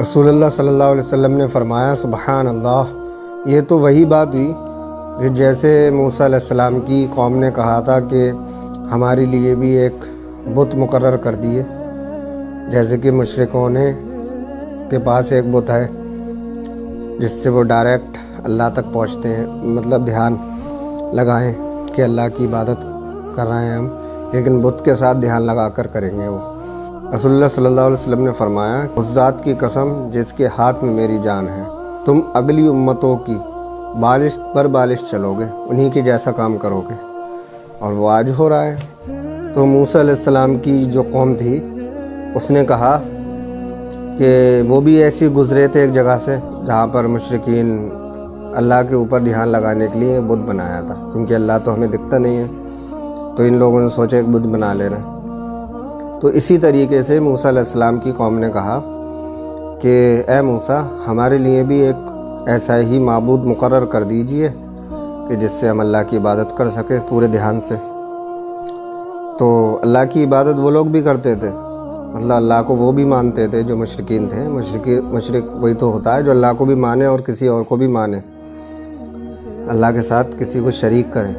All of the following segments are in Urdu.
رسول اللہ صلی اللہ علیہ وسلم نے فرمایا سبحان اللہ، یہ تو وہی بات ہوئی کہ جیسے موسیٰ علیہ السلام کی قوم نے کہا تھا کہ ہمارے لیے بھی ایک بت مقرر کر دیے، جیسے کہ مشرکوں کے پاس ایک بت ہے جس سے وہ ڈائریکٹ اللہ تک پہنچتے ہیں، مطلب دھیان لگائیں کہ اللہ کی عبادت کر رہے ہیں ہم، لیکن بت کے ساتھ دھیان لگا کر کریں گے وہ۔ رسول اللہ صلی اللہ علیہ وسلم نے فرمایا اس ذات کی قسم جس کے ہاتھ میں میری جان ہے، تم اگلی امتوں کی بالش پر بالش چلو گے، انہی کے جیسا کام کرو گے، اور وہ آج ہو رہا ہے۔ تو موسیٰ علیہ السلام کی جو قوم تھی اس نے کہا کہ وہ بھی ایسی گزرے تھے ایک جگہ سے جہاں پر مشرکین اللہ کے اوپر دھیان لگانے کے لیے بت بنایا تھا، کیونکہ اللہ تو ہمیں دکھتا نہیں ہے، تو ان لوگوں نے سوچا ایک بت بنا لے رہے ہیں۔ تو اسی طریقے سے موسیٰ علیہ السلام کی قوم نے کہا کہ اے موسیٰ، ہمارے لیے بھی ایک ایسا ہی معبود مقرر کر دیجئے کہ جس سے ہم اللہ کی عبادت کر سکے پورے دھیان سے۔ تو اللہ کی عبادت وہ لوگ بھی کرتے تھے، مطلب اللہ کو وہ بھی مانتے تھے جو مشرکین تھے۔ مشرک وہی تو ہوتا ہے جو اللہ کو بھی مانے اور کسی اور کو بھی مانے، اللہ کے ساتھ کسی کو شریک کرے۔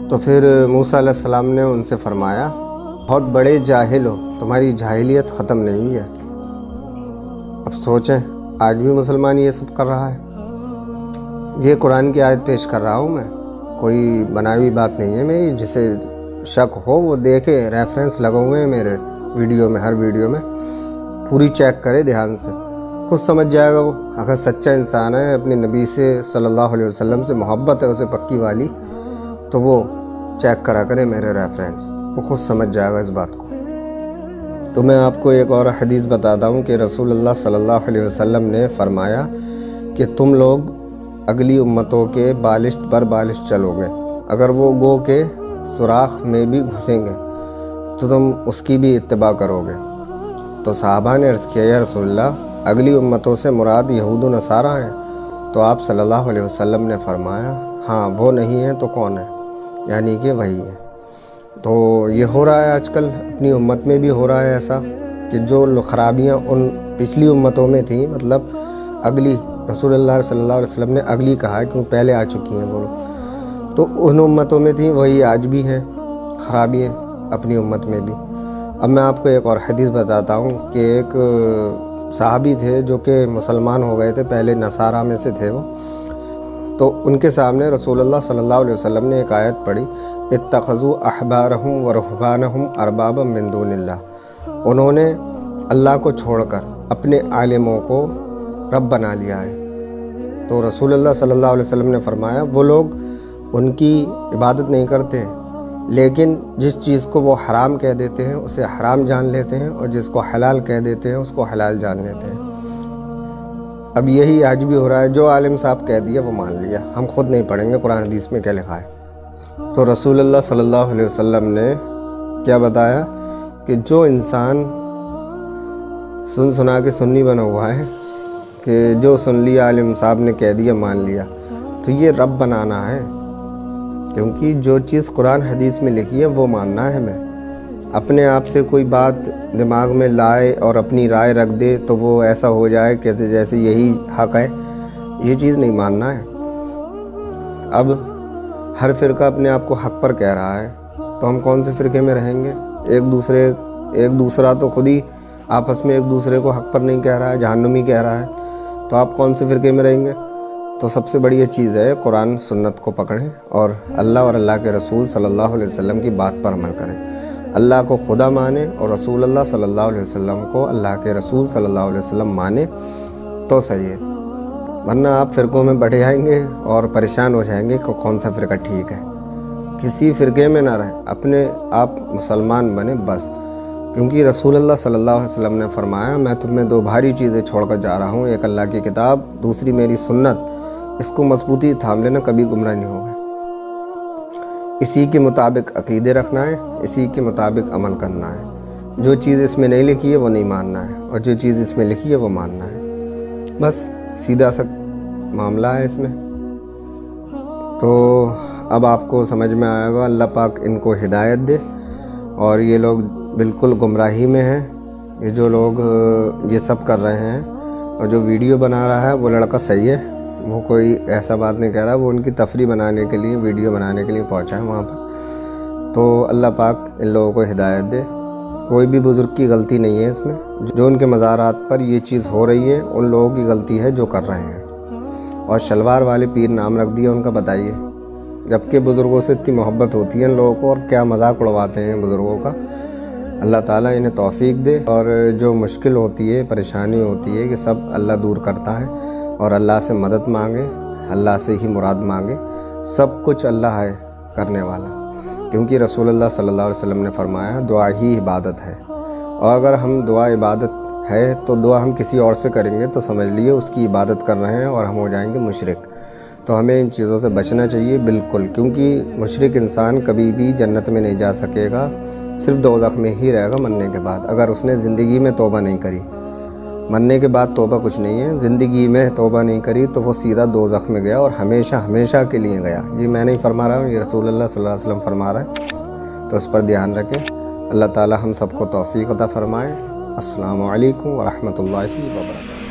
تو پھر موسیٰ علیہ السلام نے ان سے فرمایا بہت بڑے جاہل ہو، تمہاری جاہلیت ختم نہیں ہوئی ہے۔ اب سوچیں آج بھی مسلمان یہ سب کر رہا ہے۔ یہ قرآن کی آیت پیش کر رہا ہوں میں، کوئی بنائی ہوئی بات نہیں ہے میری، جسے شک ہو وہ دیکھے، ریفرنس لگے ہوئے ہیں میرے ویڈیو میں، ہر ویڈیو میں پوری چیک کرے دھیان سے، خود سمجھ جائے گا وہ۔ اگر سچا انسان ہے، اپنے نبی سے صلی اللہ علیہ وسلم سے محبت ہے اسے پکی والی، تو وہ چیک کرا کرے میرے ریفرنس، وہ خود سمجھ جائے گا اس بات کو۔ تو میں آپ کو ایک اور حدیث بتاتا ہوں کہ رسول اللہ صلی اللہ علیہ وسلم نے فرمایا کہ تم لوگ اگلی امتوں کے بالش پر بالش چلو گے، اگر وہ گو کے سوراخ میں بھی گھسیں گے تو تم اس کی بھی اتباع کرو گے۔ تو صحابہ نے عرض کیا یا رسول اللہ، اگلی امتوں سے مراد یہود و نصارہ ہیں؟ تو آپ صلی اللہ علیہ وسلم نے فرمایا ہاں وہ نہیں ہے تو کون ہے، یعنی کہ وہی ہے۔ تو یہ ہو رہا ہے آج کل، اپنی امت میں بھی ہو رہا ہے ایسا کہ جو خرابیاں ان پچھلی امتوں میں تھیں، مطلب اگلی، رسول اللہ صلی اللہ علیہ وسلم نے اگلی کہا ہے کیوں پہلے آ چکی ہیں وہ لوگ، تو ان امتوں میں تھیں وہی آج بھی ہیں خرابیاں اپنی امت میں بھی۔ اب میں آپ کو ایک اور حدیث بتاتا ہوں کہ ایک صحابی تھے جو کہ مسلمان ہو گئے تھے، پہلے نصارہ میں سے تھے وہ، تو ان کے سامنے رسول اللہ صلی اللہ علیہ وسلم نے ایک آیت پڑھی اتخذوا احبارہم ورہبانہم اربابا من دون اللہ، انہوں نے اللہ کو چھوڑ کر اپنے عالموں کو رب بنا لیا ہے۔ تو رسول اللہ صلی اللہ علیہ وسلم نے فرمایا وہ لوگ ان کی عبادت نہیں کرتے، لیکن جس چیز کو وہ حرام کہہ دیتے ہیں اسے حرام جان لیتے ہیں، اور جس کو حلال کہہ دیتے ہیں اس کو حلال جان لیتے ہیں۔ اب یہی آج بھی ہو رہا ہے، جو عالم صاحب کہہ دیا وہ مان لیا، ہم خود نہیں پڑھیں گے قرآن حدیث میں کیا لکھا ہے۔ تو رسول اللہ صلی اللہ علیہ وسلم نے کیا بتایا کہ جو انسان سنا کے سنی بنا ہوا ہے کہ جو سن لیا عالم صاحب نے کہہ دیا مان لیا، تو یہ رب بنانا ہے، کیونکہ جو چیز قرآن حدیث میں لکھی ہے وہ ماننا ہے ہمیں۔ اپنے آپ سے کوئی بات دماغ میں لائے اور اپنی رائے رکھ دے تو وہ ایسا ہو جائے کہ جیسے یہی حق ہے، یہ چیز نہیں ماننا ہے۔ اب ہر فرقہ اپنے آپ کو حق پر کہہ رہا ہے، تو ہم کون سے فرقے میں رہیں گے؟ ایک دوسرا تو خود ہی آپس میں ایک دوسرے کو حق پر نہیں کہہ رہا ہے، جہنمی کہہ رہا ہے، تو آپ کون سے فرقے میں رہیں گے؟ تو سب سے بڑی یہ چیز ہے قرآن سنت کو پکڑیں اور اللہ اور اللہ کے رسول صلی اللہ علیہ وسلم کی بات پر عمل کریں، اللہ کو خدا مانے اور رسول اللہ صلی اللہ علیہ وسلم کو اللہ کے رسول صلی اللہ علیہ وسلم مانے تو صحیح ہے، ورنہ آپ فرقوں میں بڑھ جائیں گے اور پریشان ہو جائیں گے کہ کون سا فرقہ ٹھیک ہے۔ کسی فرقے میں نہ رہیں، اپنے آپ مسلمان بنے بس، کیونکہ رسول اللہ صلی اللہ علیہ وسلم نے فرمایا میں تمہیں دو بھاری چیزیں چھوڑ کر جا رہا ہوں، ایک اللہ کی کتاب، دوسری میری سنت، اس کو مضبوطی تھام لینا، کبھی گمراہ نہیں ہوگا۔ اسی کے مطابق عقیدے رکھنا ہے، اسی کے مطابق عمل کرنا ہے، جو چیز اس میں نہیں لکھی ہے وہ نہیں ماننا ہے، اور جو چیز اس میں لکھی ہے وہ ماننا ہے، بس سیدھا سا معاملہ ہے اس میں۔ تو اب آپ کو سمجھ میں آئے گا، اللہ پاک ان کو ہدایت دے، اور یہ لوگ بالکل گمراہی میں ہیں، یہ جو لوگ یہ سب کر رہے ہیں اور جو ویڈیو بنا رہا ہے وہ لڑکا صحیح ہے، وہ کوئی ایسا بات نہیں کہہ رہا، وہ ان کی تفریح بنانے کے لیے، ویڈیو بنانے کے لیے پہنچا ہے وہاں پر۔ تو اللہ پاک ان لوگوں کو ہدایت دے، کوئی بھی بزرگ کی غلطی نہیں ہے اس میں، جو ان کے مزارات پر یہ چیز ہو رہی ہے ان لوگوں کی غلطی ہے جو کر رہے ہیں۔ اور شلوار والے پیر نام رکھ دیا ان کا، بتائیے، جبکہ بزرگوں سے اتنی محبت ہوتی ہے ان لوگوں کو، اور کیا مذاق اڑواتے ہیں بزرگوں کا۔ اللہ تعالیٰ انہیں توفیق دے، اور جو مشکل ہوتی ہے، پریشانی ہوتی ہے، یہ سب اللہ دور کرتا ہے، اور اللہ سے مدد مانگے، اللہ سے ہی مراد مانگے، سب کچھ اللہ ہے کرنے والا، کیونکہ رسول اللہ صلی اللہ علیہ وسلم نے فرمایا دعا ہی عبادت ہے، اور اگر ہم دعا عبادت ہے تو دعا ہم کسی اور سے کریں گے تو سمجھ لیے اس کی عبادت کر رہے ہیں اور ہم ہو جائیں گے مشرک۔ تو ہمیں ان چیزوں سے بچنا چاہیے بالکل، کیونکہ مشرک انسان کبھی بھی جنت میں نہیں جا سکے گا، صرف دوزخ میں ہی رہے گا مرنے کے بعد، اگر اس نے زندگی میں توبہ نہیں کری۔ مرنے کے بعد توبہ کچھ نہیں ہے، زندگی میں توبہ نہیں کری تو وہ سیدھا دوزخ میں گیا، اور ہمیشہ ہمیشہ کے لیے گیا۔ یہ میں نہیں فرما رہا ہوں، یہ رسول اللہ صلی اللہ علیہ وسلم فرما رہا ہے، تو اس پر دھیان رکھیں۔ اللہ تعالی ہم سب کو توفیق عطا فرمائے۔ السلام علیکم ورحمۃ اللہ وبرکاتہ۔